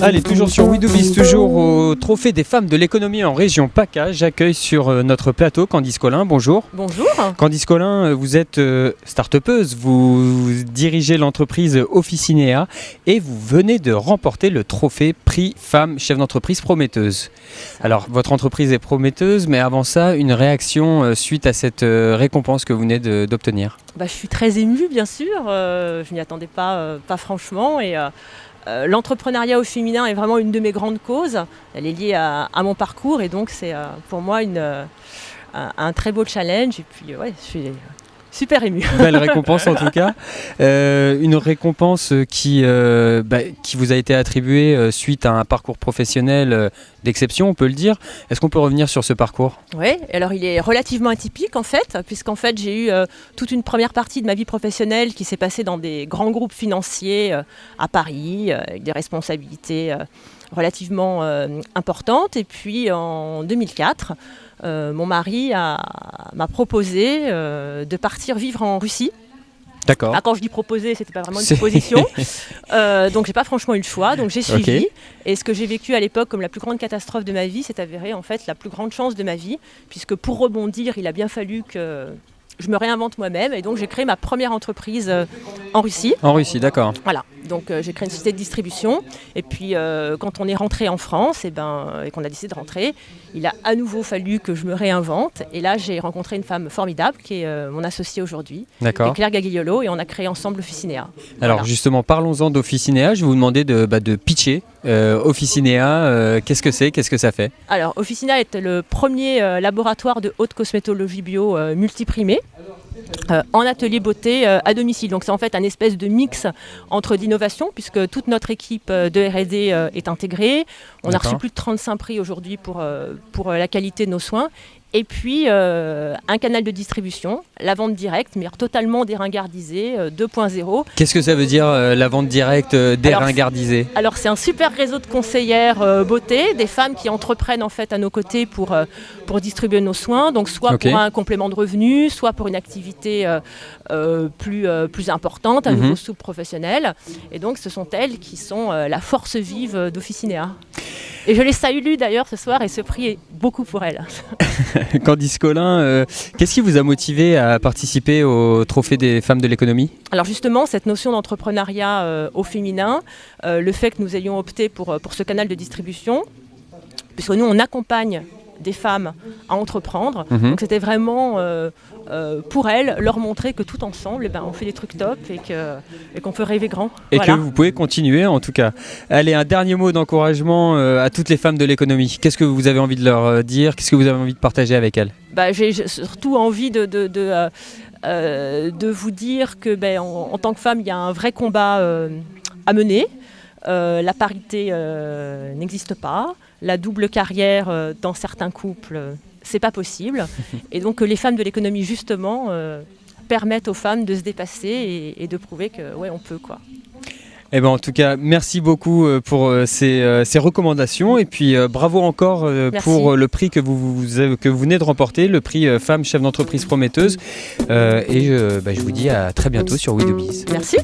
Allez, toujours sur We Do Biz, toujours au Trophée des femmes de l'économie en région PACA. J'accueille sur notre plateau Candice Collin. Bonjour. Bonjour. Candice Collin, vous êtes start-upeuse, vous dirigez l'entreprise Officinea et vous venez de remporter le trophée prix Femmes chef d'entreprise prometteuse. Alors, votre entreprise est prometteuse, mais avant ça, une réaction suite à cette récompense que vous venez d'obtenir? Je suis très émue, bien sûr. Je n'y attendais pas franchement. L'entrepreneuriat au féminin est vraiment une de mes grandes causes. Elle est liée à mon parcours et donc c'est pour moi un très beau challenge. Et puis je suis super émue. Belle récompense en tout cas. Une récompense qui vous a été attribuée suite à un parcours professionnel d'exception, on peut le dire. Est-ce qu'on peut revenir sur ce parcours? Oui, alors il est relativement atypique en fait, puisqu'en fait j'ai eu toute une première partie de ma vie professionnelle qui s'est passée dans des grands groupes financiers à Paris, avec des responsabilités relativement importantes. Et puis en 2004, mon mari m'a proposé de partir vivre en Russie. D'accord. Quand je dis proposer, c'était pas vraiment une proposition. Donc j'ai pas franchement eu le choix, donc j'ai suivi. Okay. Et ce que j'ai vécu à l'époque comme la plus grande catastrophe de ma vie s'est avéré en fait la plus grande chance de ma vie, puisque pour rebondir, il a bien fallu que je me réinvente moi-même. Et donc j'ai créé ma première entreprise en Russie. En Russie, d'accord. Voilà. Donc j'ai créé une société de distribution. Et puis quand on est rentré en France et qu'on a décidé de rentrer, il a à nouveau fallu que je me réinvente. Et là j'ai rencontré une femme formidable qui est mon associée aujourd'hui, Claire Gagliolo, et on a créé ensemble Officinea. Alors voilà. Justement, parlons-en d'Officinea. Je vais vous demander de pitcher Officinea. Qu'est-ce que c'est? Qu'est-ce que ça fait? Alors Officinea est le premier laboratoire de haute cosmétologie bio multiprimé. En atelier beauté à domicile. Donc c'est en fait un espèce de mix entre d'innovation, puisque toute notre équipe de R&D est intégrée. On a reçu plus de 35 prix aujourd'hui pour la qualité de nos soins. Et puis un canal de distribution, la vente directe, mais totalement déringardisée, 2.0. Qu'est-ce que ça veut dire la vente directe déringardisée? Alors c'est un super réseau de conseillères beauté, des femmes qui entreprennent en fait à nos côtés pour distribuer nos soins, donc soit pour un complément de revenus, soit pour une activité plus importante, un nouveau souple professionnel. Et donc ce sont elles qui sont la force vive d'Officinea. Et je les salue d'ailleurs ce soir, et ce prix est beaucoup pour elles. Candice Collin, qu'est-ce qui vous a motivé à participer au Trophée des femmes de l'économie? Alors justement, cette notion d'entrepreneuriat au féminin, le fait que nous ayons opté pour ce canal de distribution, puisque nous on accompagne des femmes à entreprendre, donc c'était vraiment pour elles leur montrer que tout ensemble on fait des trucs top et qu'on peut rêver grand. Et voilà. Que vous pouvez continuer en tout cas. Allez, un dernier mot d'encouragement à toutes les femmes de l'économie. Qu'est-ce que vous avez envie de leur dire? Qu'est-ce que vous avez envie de partager avec elles? J'ai surtout envie de vous dire que en tant que femme, il y a un vrai combat à mener. La parité n'existe pas. La double carrière dans certains couples, c'est pas possible. Et donc les femmes de l'économie justement permettent aux femmes de se dépasser et de prouver que on peut quoi. En tout cas, merci beaucoup pour ces recommandations et puis bravo encore pour le prix que vous venez de remporter, le prix Femme chef d'entreprise prometteuse. Je vous dis à très bientôt sur We Do Biz. Merci.